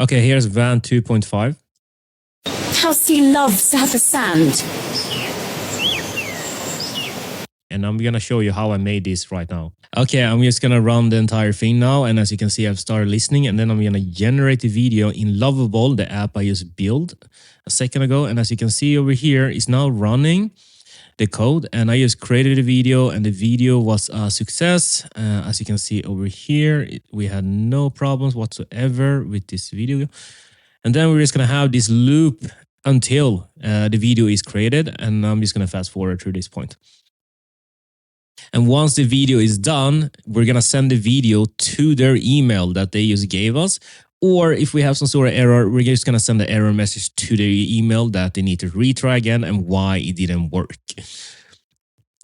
Okay, here's Van 2.5. Kelsey loves to have the sand. And I'm going to show you how I made this right now. Okay, I'm just going to run the entire thing now. And as you can see, I've started listening. And then I'm going to generate the video in Lovable, the app I just built a second ago. And as you can see over here, it's now running the code. And I just created a video and the video was a success. As you can see over here, we had no problems whatsoever with this video. And then we're just going to have this loop until the video is created. And I'm just going to fast forward through this point. And once the video is done, we're going to send the video to their email that they just gave us. Or if we have some sort of error, we're just going to send the error message to their email that they need to retry again and why it didn't work.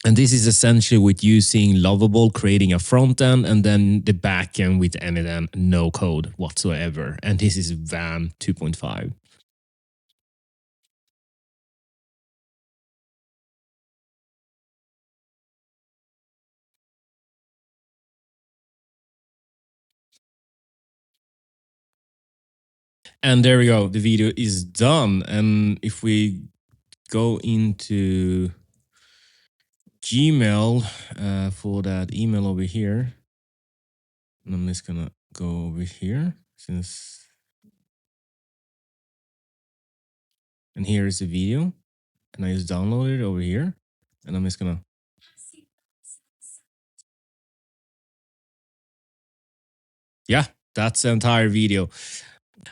And this is essentially with using Lovable, creating a front end, and then the back end with n8n, no code whatsoever. And this is Van 2.5. And there we go. The video is done. And if we go into Gmail for that email over here, and I'm just gonna go over here and here is the video, and I just downloaded it over here, and I'm just gonna that's the entire video.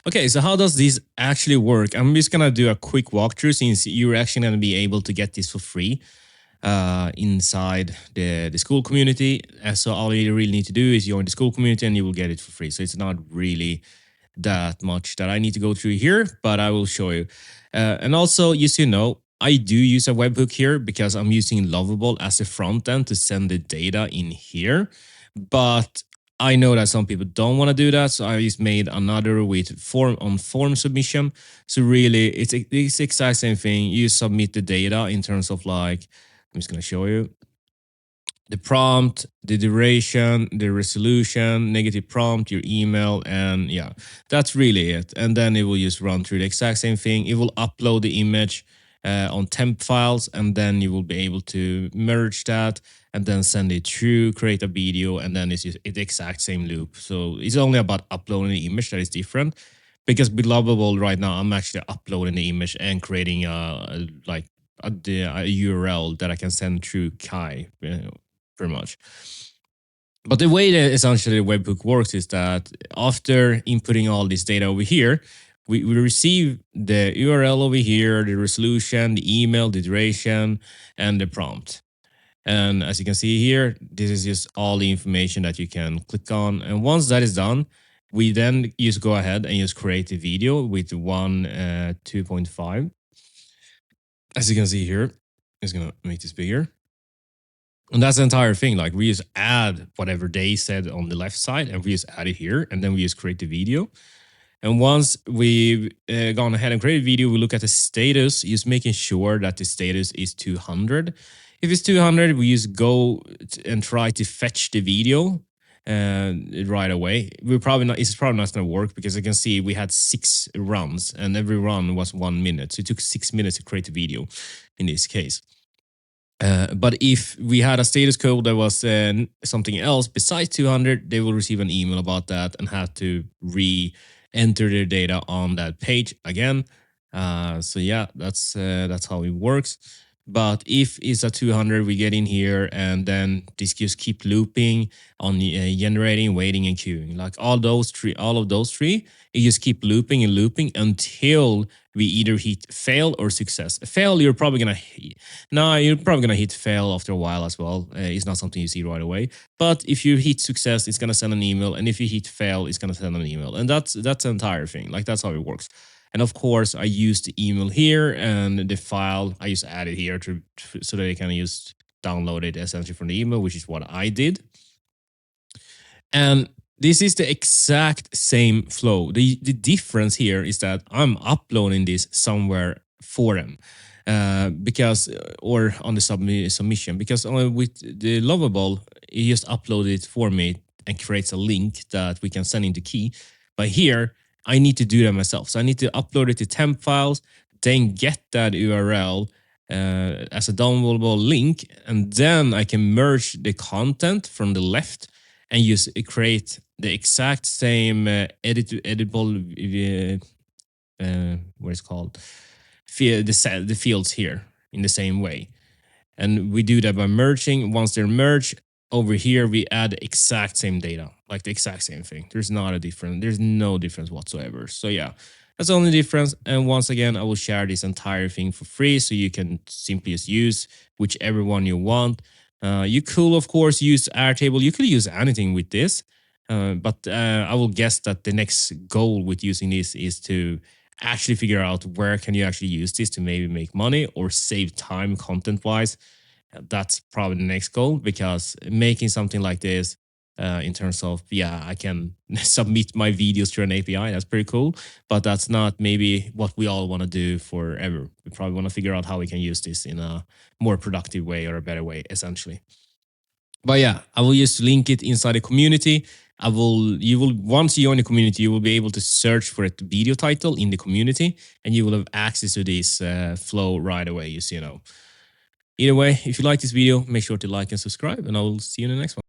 Okay, so how does this actually work? I'm just gonna do a quick walkthrough since you're actually gonna be able to get this for free inside the school community. So all you really need to do is join the school community and you will get it for free. So it's not really that much that I need to go through here, but I will show you. And also, just so you know, I do use a webhook here because I'm using Lovable as a front end to send the data in here. But I know that some people don't want to do that, so I just made another with form submission. So really, it's the exact same thing. You submit the data in terms of like, I'm just going to show you the prompt, the duration, the resolution, negative prompt, your email, and yeah, that's really it. And then it will just run through the exact same thing. It will upload the image on temp files, and then you will be able to merge that and then send it through, create a video, and then it's just the exact same loop. So it's only about uploading the image that is different. Because with Lovable right now, I'm actually uploading the image and creating a URL that I can send through Kai, pretty much. But the way that essentially the webhook works is that after inputting all this data over here, we receive the URL over here, the resolution, the email, the duration, and the prompt. And as you can see here, this is just all the information that you can click on. And once that is done, we then just go ahead and just create a video with 2.5. As you can see here, I'm just going to make this bigger. And that's the entire thing. Like we just add whatever they said on the left side and we just add it here and then we just create the video. And once we've gone ahead and created a video, we look at the status, just making sure that the status is 200. If it's 200, we just go and try to fetch the video right away. It's probably not going to work because you can see we had 6 runs and every run was 1 minute. So it took 6 minutes to create a video in this case. But if we had a status code that was something else besides 200, they will receive an email about that and have to re-enter their data on that page again. So yeah, that's how it works. But if it's a 200, we get in here and then this just keep looping on generating, waiting, and queuing. Like all of those three, it just keep looping and looping until we either hit fail or success. Fail, you're probably gonna hit fail after a while as well. It's not something you see right away. But if you hit success, it's gonna send an email, and if you hit fail, it's gonna send an email, and that's the entire thing. Like that's how it works. And of course, I use the email here and the file I just added here so that they can just download it essentially from the email, which is what I did. And this is the exact same flow. The difference here is that I'm uploading this somewhere for them or on the submission, because with the Lovable, it just uploads it for me and creates a link that we can send into Key. But here, I need to do that myself. So I need to upload it to temp files, then get that URL as a downloadable link, and then I can merge the content from the left and use create the exact same editable what is called the fields here in the same way. And we do that by merging. Once they're merged, over here we add the exact same data, like the exact same thing. There's no difference whatsoever. So yeah, that's the only difference. And once again, I will share this entire thing for free, so you can simply just use whichever one you want. You could, of course, use Airtable. You could use anything with this. But I will guess that the next goal with using this is to actually figure out where can you actually use this to maybe make money or save time content wise. That's probably the next goal, because making something like this in terms of, yeah, I can submit my videos through an API, that's pretty cool, but that's not maybe what we all want to do forever. We probably want to figure out how we can use this in a more productive way or a better way, essentially. But yeah, I will just link it inside the community. You will, once you join the community, you will be able to search for a video title in the community, and you will have access to this flow right away, Either way, if you like this video, make sure to like and subscribe, and I will see you in the next one.